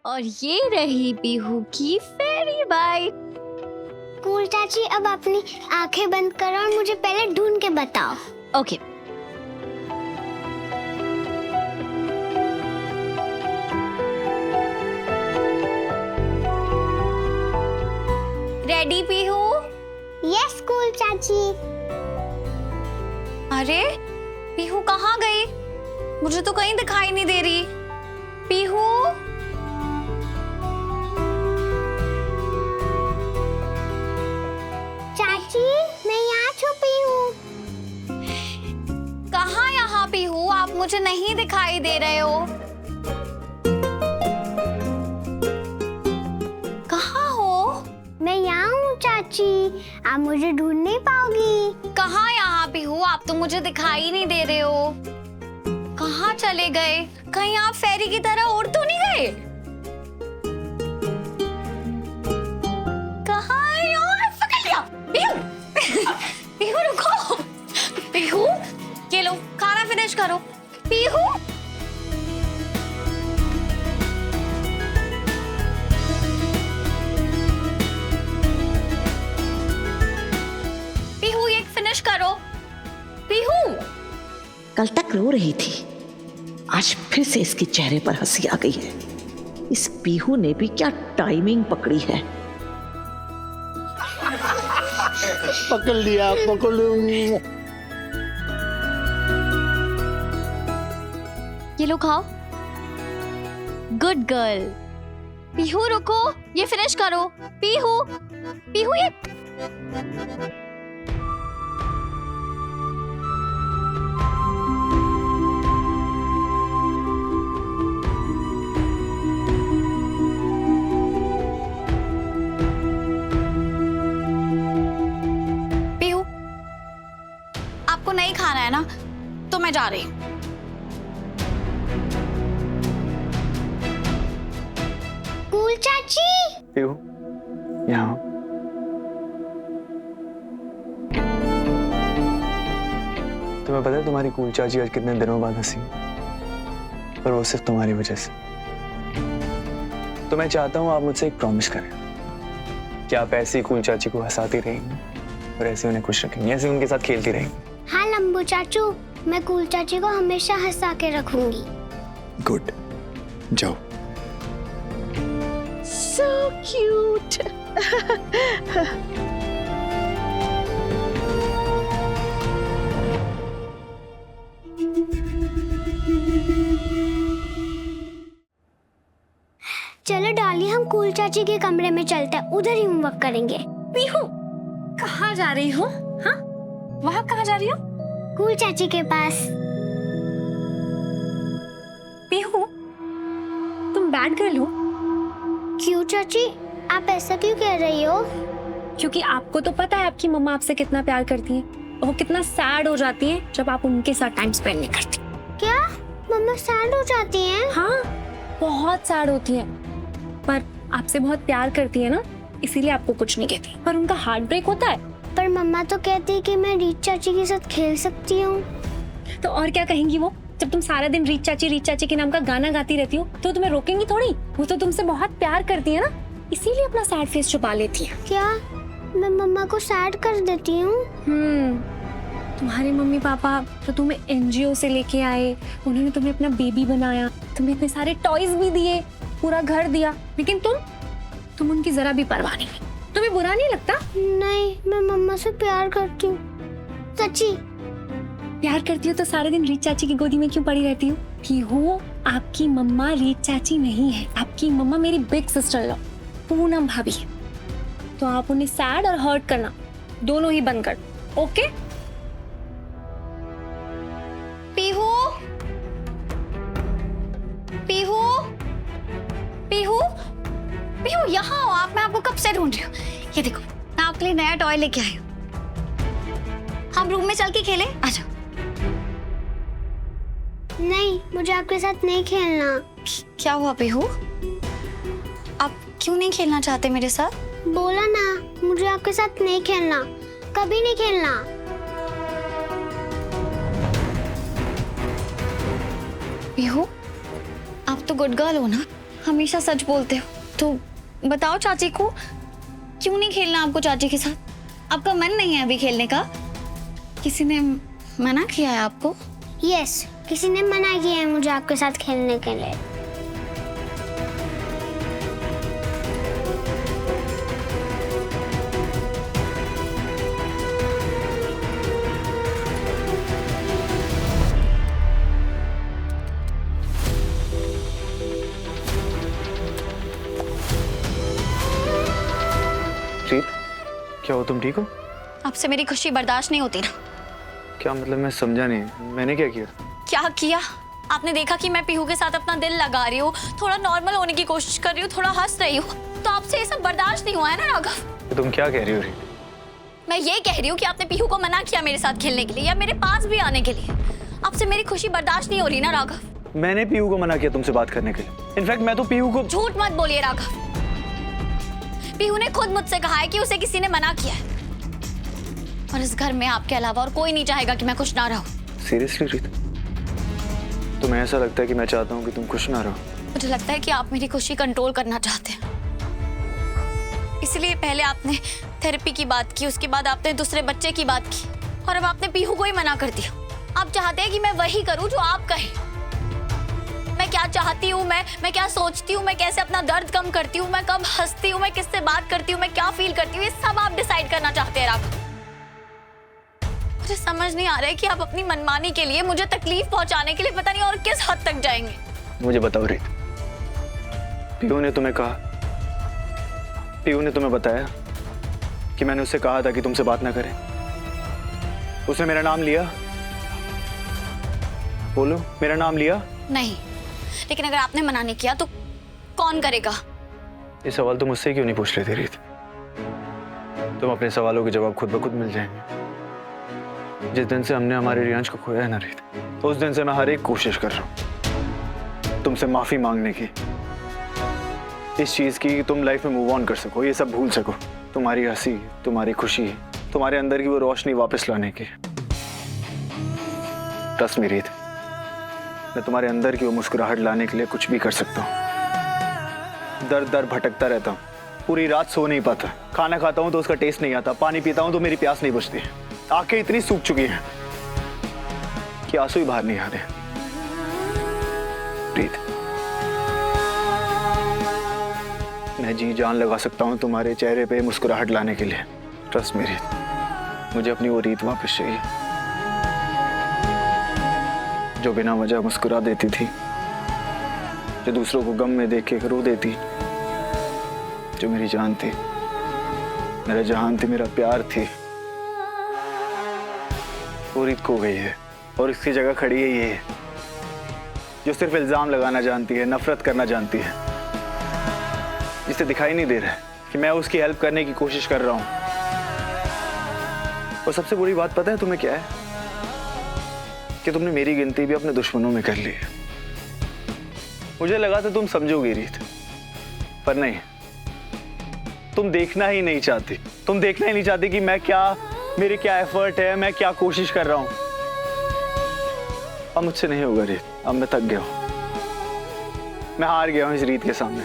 और ये रही पीहू की फेरी बाइट। कूल चाची, अब अपनी आंखें बंद करो और मुझे पहले ढूंढ के बताओ। Okay. Ready Pihu? Yes cool चाची। अरे पीहू कहाँ गई? मुझे तो कहीं दिखाई नहीं दे रही। पीहू? चाची, मैं यहाँ छुपी हूँ। कहाँ यहाँ पीहू? आप मुझे नहीं दिखाई दे रहे हो। कहाँ हो? मैं यहाँ हूँ चाची, आप मुझे ढूंढ नहीं पाओगी। कहाँ यहाँ पीहू? आप तो मुझे दिखाई नहीं दे रहे हो। कहाँ चले गए? कहीं आप फेरी की तरह उड़ तो नहीं गए? कहाँ है यार? पकड़ लिया। पीहू पीहू रुको। पीहू ये लो खाना फिनिश करो। पीहू पीहू ये फिनिश करो। पीहू कल तक रो रही थी, आज फिर से इसके चेहरे पर हंसी आ गई है। इस पीहू ने भी क्या टाइमिंग पकड़ी है। पकड़ लिया, पकड़ लिया। ये लो खाओ। Good girl. पीहू रुको, ये फिनिश करो। पीहू पीहू ये पीहू आपको नहीं खाना है ना, तो मैं जा रही हूँ। कूल चाची। पीहू, यहाँ। तुम्हें पता है तुम्हारी कूल चाची आज कितने दिनों बाद हंसी, पर वो सिर्फ तुम्हारी वजह से। तो मैं चाहता हूँ आप मुझसे एक प्रॉमिस करें कि आप ऐसे ही कूल चाची को हंसाती रहेंगी और ऐसे उन्हें खुश रखेंगी, ऐसे उनके साथ खेलती रहेंगी। हाँ लंबू चाचू, मैं कूल चाची को हमेशा हंसा के रखूंगी। गुड, जाओ। So cute. चलो डॉली, हम कूल चाची के कमरे में चलते हैं, उधर ही होमवर्क करेंगे। पीहू कहाँ जा रही हो? हाँ वहाँ कहाँ जा रही हो? कूल चाची के पास। पीहू तुम बैड गर्ल हो? क्यों चाची, आप ऐसा क्यों कह रही हो? क्योंकि आपको तो पता है आपकी मम्मा आपसे कितना प्यार करती है और वो कितना सैड हो जाती है जब आप उनके साथ टाइम स्पेंड नहीं करती। क्या मम्मा सैड हो जाती हैं? हाँ बहुत सैड होती है, पर आपसे बहुत प्यार करती है ना, इसीलिए आपको कुछ नहीं कहती। पर उनका हार्ट ब्रेक होता है। पर मम्मा तो कहती है कि मैं रीत चाची के साथ खेल सकती हूँ। तो और क्या कहेंगी वो? जब तुम सारा दिन रीत चाची के नाम का गाना गाती रहती हो तो तुम्हें रोकेंगी थोड़ी। वो तो तुमसे बहुत प्यार करती है ना, इसीलिए अपना सैड फेस छुपा लेती है। क्या मैं मम्मा को सैड कर देती हूँ? तुम्हारे मम्मी पापा तो तुम्हें एनजीओ से लेके आए, उन्होंने तुम्हें अपना बेबी बनाया, तुम्हें इतने सारे टॉयज भी दिए, पूरा घर दिया, लेकिन तुम उनकी जरा भी परवाह नहीं। तुम्हें बुरा नहीं लगता? नहीं, मैं मम्मा से प्यार करती हूँ। सच्ची। प्यार करती हो तो सारे दिन रीत चाची की गोदी में क्यों पड़ी रहती हो? पीहू, आपकी मम्मा रीत चाची नहीं है, आपकी मम्मा मेरी बिग सिस्टर लॉ पूनम भाभी है। तो आप उन्हें सैड और हर्ट करना दोनों ही बंद कर, ओके? पीहू पीहू पीहू पीहू यहाँ हो आप। मैं आपको कब से ढूंढ रही हूँ। ये देखो मैं आपके लिए नया टॉय लेके आई हूँ। हम रूम में चल के खेलें? आ जाओ। नहीं, मुझे आपके साथ नहीं खेलना। क्या हुआ पीहू? आप क्यों नहीं खेलना चाहते मेरे साथ? बोला ना, मुझे आपके साथ नहीं खेलना, कभी नहीं खेलना। पीहू आप तो गुड गर्ल हो ना? हमेशा सच बोलते हो। तो बताओ चाची को, क्यों नहीं खेलना आपको चाची के साथ? आपका मन नहीं है अभी खेलने का? किसी ने मना किया है आपको? यस, किसी ने मना किया है मुझे आपके साथ खेलने के लिए। प्रीत, क्या हो, तुम ठीक हो? आपसे मेरी खुशी बर्दाश्त नहीं होती ना। क्या मतलब, मैं समझा नहीं, मैंने क्या किया? क्या किया? आपने देखा कि मैं पीहू के साथ अपना दिल लगा रही हूँ, थोड़ा नॉर्मल होने की कोशिश कर रही हूँ, थोड़ा हंस रही हूँ, तो आपसे ये सब बर्दाश्त नहीं हुआ है ना राघव? तो तुम क्या कह रही हो रीत? मैं ये कह रही हूँ कि आपने पीहू को मना किया मेरे साथ खेलने के लिए या मेरे पास भी आने के लिए। आपसे मेरी खुशी बर्दाश्त नहीं हो रही ना राघव? मैंने पीहू को मना किया तुमसे बात करने के लिए? इनफैक्ट मैं तो पीहू को... झूठ मत बोलिए राघव। पीहू ने खुद मुझसे कहा है कि उसे किसी ने मना किया है, और इस घर में आपके अलावा और कोई नहीं चाहेगा कि मैं खुश ना रहूं। सीरियसली रीत? तुम्हें ऐसा लगता है कि मैं चाहता हूँ कि तुम खुश ना रहो? मुझे लगता है कि आप मेरी खुशी कंट्रोल करना चाहते हैं, इसलिए पहले आपने थेरेपी की बात की, उसके बाद आपने दूसरे बच्चे की बात की, और अब आपने पीहू को ही मना कर दिया। आप चाहते हैं कि मैं वही करूं जो आप कहें। मैं क्या चाहती हूँ, मैं क्या सोचती हूँ, मैं कैसे अपना दर्द कम करती हूँ, मैं कब हंसती हूँ, मैं किससे बात करती हूँ, मैं क्या फील करती हूँ, ये सब आप डिसाइड करना चाहते हैं राघव। मुझे समझ नहीं आ रहा है कि आप अपनी मनमानी के लिए, मुझे तकलीफ पहुंचाने के लिए पता नहीं और किस हद तक जाएंगे। मुझे बताओ रीत, पीहू ने तुम्हें कहा, पीहू ने तुम्हें बताया कि मैंने उससे कहा था कि तुमसे बात ना करें? उसने मेरा नाम लिया? बोलो, मेरा नाम लिया? नहीं, लेकिन अगर आपने मना नहीं किया तो कौन करेगा? ये सवाल तुम मुझसे क्यों नहीं पूछ रहे थे रीत? तुम अपने सवालों के जवाब खुद ब खुद मिल जाएंगे। जिस दिन से हमने हमारे रियांश को खोया है ना रीत, उस दिन से मैं हर एक कोशिश कर रहा हूँ तुमसे माफी मांगने की, इस चीज की कि तुम लाइफ में मूव ऑन कर सको, ये सब भूल सको। तुम्हारी हंसी, तुम्हारी खुशी, तुम्हारे अंदर की वो रोशनी वापस लाने की। ट्रस्ट मी रीत, मैं तुम्हारे अंदर की वो मुस्कुराहट लाने के लिए कुछ भी कर सकता हूँ। दर दर भटकता रहता हूँ, पूरी रात सो नहीं पाता, खाना खाता हूँ तो उसका टेस्ट नहीं आता, पानी पीता हूँ तो मेरी प्यास नहीं बुझती, आंखें इतनी सूख चुकी हैं कि आंसू ही बाहर नहीं आ रहे। प्रीत, मैं जी जान लगा सकता हूँ तुम्हारे चेहरे पे मुस्कुराहट लाने के लिए। ट्रस्ट मी रीत, मुझे अपनी वो रीत वापस चाहिए जो बिना वजह मुस्कुरा देती थी, जो दूसरों को गम में देख के रो देती, जो मेरी जान थी, मेरा जहान थी, मेरा प्यार थी। वो रीत खो गई है और इसकी जगह खड़ी है ये, जो सिर्फ इल्जाम लगाना जानती है, नफरत करना जानती है, जिसे दिखाई नहीं दे रहा है कि मैं उसकी हेल्प करने की कोशिश कर रहा हूं। और सबसे बुरी बात पता है तुम्हें क्या है? कि तुमने मेरी गिनती भी अपने दुश्मनों में कर ली है। मुझे लगा था तुम समझोगी रीत, पर नहीं, तुम देखना ही नहीं चाहती। तुम देखना ही नहीं चाहती कि मैं क्या, मेरे क्या एफर्ट है, मैं क्या कोशिश कर रहा हूं। अब मुझसे नहीं होगा रीत, अब मैं थक गया हूं, मैं हार गया हूं इस रीत के सामने।